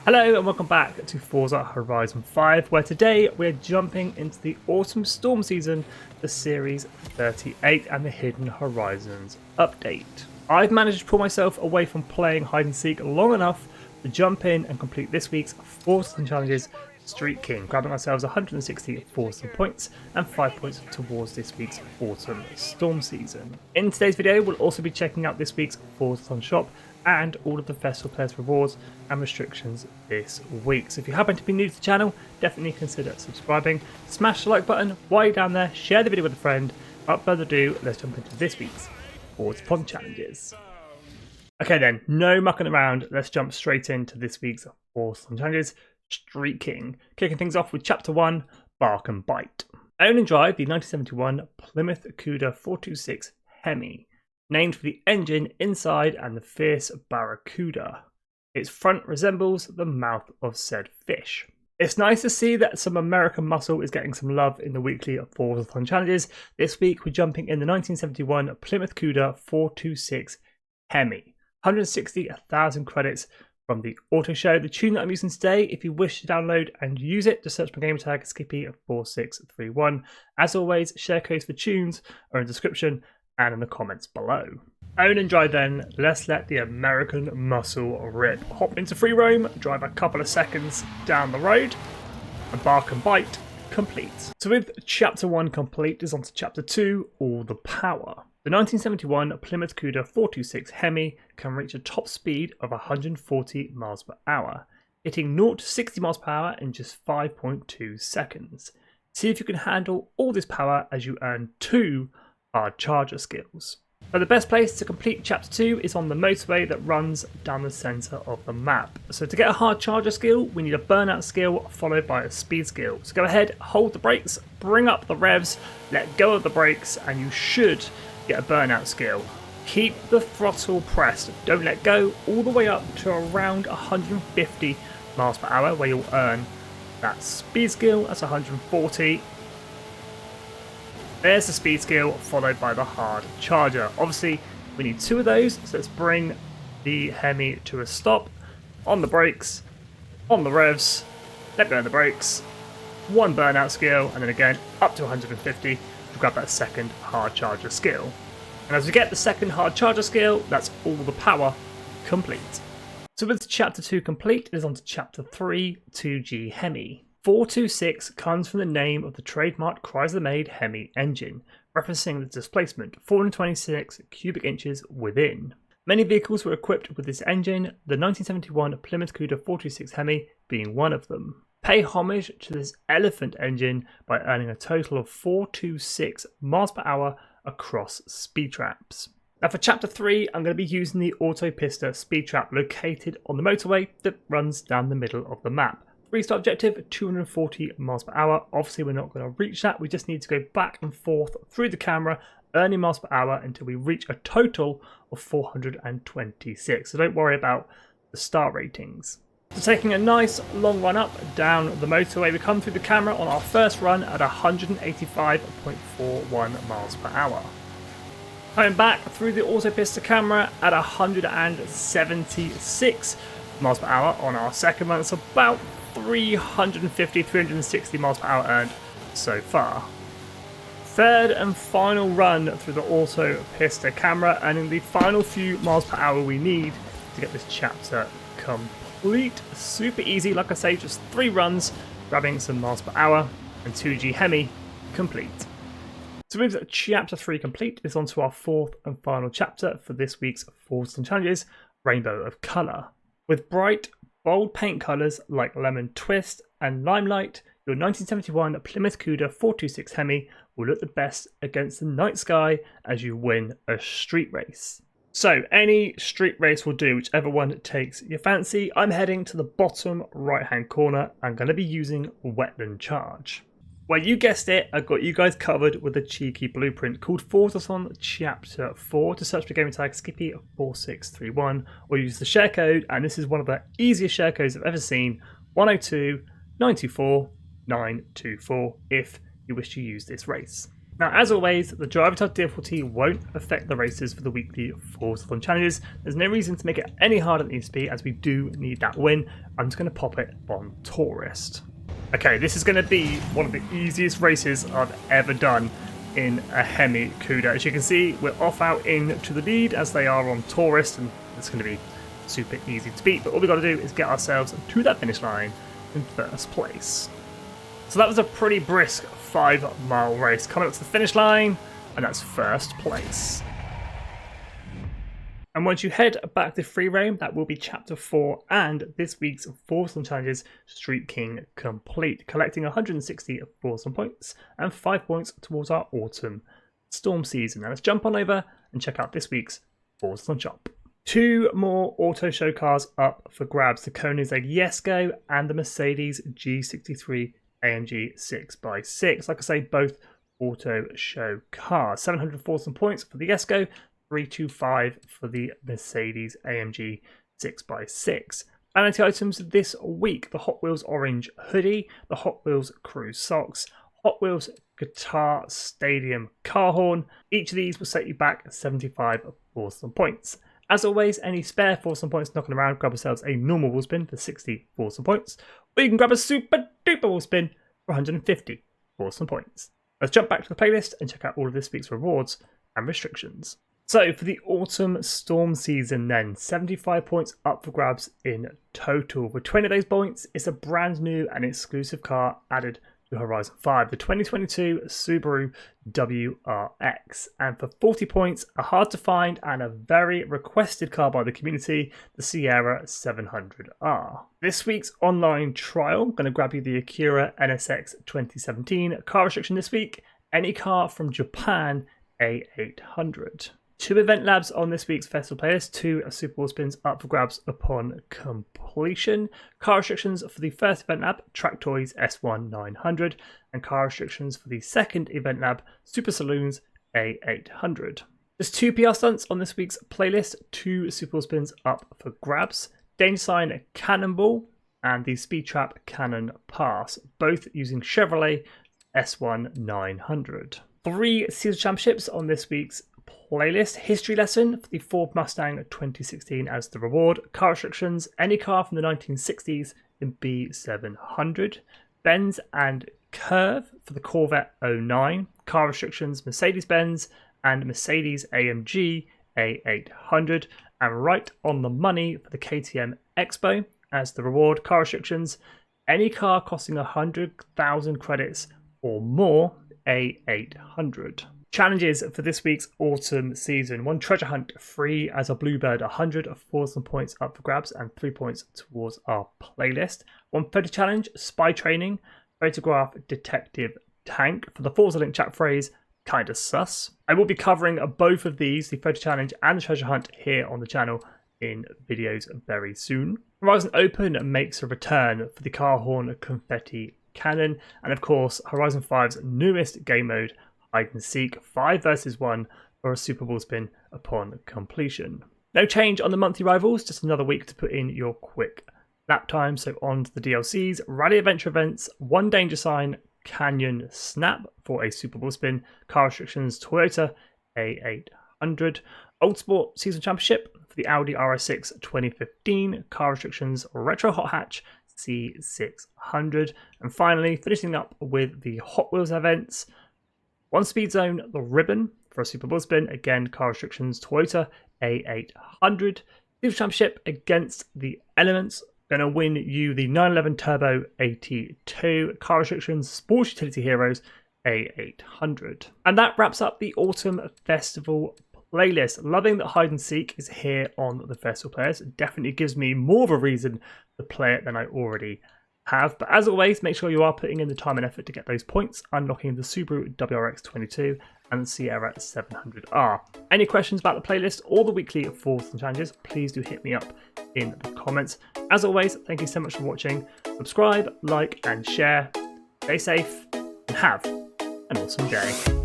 Hello and welcome back to Forza Horizon 5, where today we're jumping into the autumn storm season, the Series 38 and the Hidden Horizons update. I've managed to pull myself away from playing hide and seek long enough to jump in and complete this week's Forzathon challenges Street King, grabbing ourselves 160 Forzathon points and 5 points towards this week's autumn storm season. In today's video we'll also be checking out this week's Forzathon shop and all of the festival players rewards and restrictions this week. So if you happen to be new to the channel, definitely consider subscribing, smash the like button while you're down there, share the video with a friend. Without further ado, let's jump into this week's Forzathon challenges. Okay then, no mucking around, let's jump straight into this week's Forzathon challenges. Street King, kicking things off with Chapter 1, Bark and Bite. Own and drive the 1971 Plymouth Cuda 426 Hemi, named for the engine inside and the fierce barracuda. Its front resembles the mouth of said fish. It's nice to see that some American muscle is getting some love in the weekly Forzathon challenges. This week we're jumping in the 1971 Plymouth Cuda 426 Hemi. 160,000 credits from the auto show. The tune that I'm using today, if you wish to download and use it, just search my gamer tag Skippy 4631. As always, share codes for tunes are in the description and in the comments below. Own and drive then, let's let the American muscle rip. Hop into free roam, drive a couple of seconds down the road, and Bark and Bite complete. So with Chapter 1 complete is on to Chapter 2, All the Power. The 1971 Plymouth Cuda 426 Hemi can reach a top speed of 140 miles per hour, hitting 0 to 60 miles per hour in just 5.2 seconds. See if you can handle all this power as you earn 2 hard charger skills. But the best place to complete Chapter 2 is on the motorway that runs down the centre of the map. So to get a hard charger skill, we need a burnout skill followed by a speed skill. So go ahead, hold the brakes, bring up the revs, let go of the brakes, and you should get a burnout skill. Keep the throttle pressed, don't let go, all the way up to around 150 miles per hour where you'll earn that speed skill. That's 140. There's the speed skill followed by the hard charger. Obviously we need 2 of those, so let's bring the Hemi to a stop. On the brakes, on the revs, let go of the brakes, 1 burnout skill, and then again up to 150 to grab that second hard charger skill. And as we get the second hard charger skill, that's all the power complete. So with Chapter 2 complete, it is on to Chapter 3, 2G Hemi. 426 comes from the name of the trademark Chrysler-made Hemi engine, referencing the displacement 426 cubic inches within. Many vehicles were equipped with this engine, the 1971 Plymouth Cuda 426 Hemi being one of them. Pay homage to this elephant engine by earning a total of 426 miles per hour across speed traps. Now for Chapter 3, I'm going to be using the Autopista speed trap located on the motorway that runs down the middle of the map. 3-star objective, 240 miles per hour. Obviously we're not going to reach that, we just need to go back and forth through the camera, earning miles per hour until we reach a total of 426. So don't worry about the star ratings. So taking a nice long run up down the motorway, we come through the camera on our first run at 185.41 miles per hour. Coming back through the Autopista camera at 176 miles per hour on our second run. It's about 350-360 miles per hour earned so far. Third and final run through the Autopista camera, and in the final few miles per hour we need to get this chapter complete. Super easy, like I say, just 3 runs, grabbing some miles per hour, and 2G Hemi complete. So with Chapter 3 complete, it's on to our 4th and final chapter for this week's Forzathon challenges, Rainbow of Colour. With bright, bold paint colours like Lemon Twist and Limelight, your 1971 Plymouth Cuda 426 Hemi will look the best against the night sky as you win a street race. So any street race will do, whichever one takes your fancy. I'm heading to the bottom right hand corner. I'm going to be using Wetland Charge. Well, you guessed it, I've got you guys covered with a cheeky blueprint called Forzathon Chapter 4. To search for gaming tag Skippy 4631 or use the share code, and this is one of the easiest share codes I've ever seen, 102 924 924 if you wish to use this race. Now, as always, the driver type difficulty won't affect the races for the weekly Forzathon challenges. There's no reason to make it any harder than it needs to be, as we do need that win. I'm just going to pop it on Tourist. Okay, this is going to be one of the easiest races I've ever done in a Hemi Cuda. As you can see, we're off out into the lead as they are on Tourist, and it's going to be super easy to beat. But all we've got to do is get ourselves to that finish line in first place. So that was a pretty brisk 5-mile race. Coming up to the finish line, and that's first place. And once you head back to free roam, that will be chapter 4 and this week's Forzathon challenges Street King complete, collecting 160 Forzathon points and 5 points towards our autumn storm season. Now let's jump on over and check out this week's Forzathon shop. 2 more auto show cars up for grabs: the Koenigsegg Jesko and the Mercedes G63 AMG 6x6. Like I say, both auto show cars. 700 Forzathon points for the Jesko, 325 for the Mercedes AMG 6x6. Vanity items this week: the Hot Wheels orange hoodie, the Hot Wheels crew socks, Hot Wheels guitar stadium car horn. Each of these will set you back 75 Forzathon points. As always, any spare Forzathon points knocking around, grab yourselves a normal wheel spin for 60 Forzathon points, or you can grab a super duper wheel spin for 150 Forzathon points. Let's jump back to the playlist and check out all of this week's rewards and restrictions. So for the autumn storm season then, 75 points up for grabs in total. For 20 of those points, it's a brand new and exclusive car added to Horizon 5, the 2022 Subaru WRX. And for 40 points, a hard to find and a very requested car by the community, the Sierra 700R. This week's online trial, I'm going to grab you the Acura NSX 2017. Car restriction this week: any car from Japan A800. 2 event labs on this week's festival playlist, 2 Super Bowl spins up for grabs upon completion. Car restrictions for the first event lab, Track Toys S1 900, and car restrictions for the second event lab, Super Saloons A800. There's 2 PR stunts on this week's playlist, 2 Super Bowl spins up for grabs: Danger Sign Cannonball and the Speed Trap Cannon Pass, both using Chevrolet S1 900. 3 Season Championships on this week's playlist: History Lesson for the Ford Mustang 2016 as the reward. Car restrictions: any car from the 1960s in B700. Benz and Curve for the Corvette 09. Car restrictions: Mercedes-Benz and Mercedes AMG A800. And Right on the Money for the KTM Expo as the reward. Car restrictions: any car costing 100,000 credits or more, A800. Challenges for this week's autumn season: 1 treasure hunt free as a Bluebird, 100 Forzathon points up for grabs and 3 points towards our playlist. 1 photo challenge, spy training, photograph detective tank for the Forza link chat phrase kinda sus. I will be covering both of these, the photo challenge and the treasure hunt, here on the channel in videos very soon. Horizon Open makes a return for the car horn confetti cannon, and of course Horizon 5's newest game mode, Hide and Seek, 5 versus 1 for a Super Bowl spin upon completion. No change on the monthly rivals, just another week to put in your quick lap time. So on to the DLCs: Rally Adventure events, 1 Danger Sign Canyon Snap for a Super Bowl spin. Car restrictions: Toyota A800. Old Sport Season Championship for the Audi RS6 2015. Car restrictions: Retro Hot Hatch C600. And finally, finishing up with the Hot Wheels events: 1 Speed Zone The Ribbon for a Super Bowl spin. Again, car restrictions: Toyota A800. Season Championship against the Elements. Going to win you the 911 Turbo 82. Car restrictions: Sports Utility Heroes A800. And that wraps up the Autumn Festival playlist. Loving that Hide and Seek is here on the Festival playlist. It definitely gives me more of a reason to play it than I already have. But as always, make sure you are putting in the time and effort to get those points, unlocking the Subaru WRX 22 and the Sierra 700R. Any questions about the playlist or the weekly Forzathon challenges, please do hit me up in the comments. As always, thank you so much for watching. Subscribe, like and share. Stay safe and have an awesome day.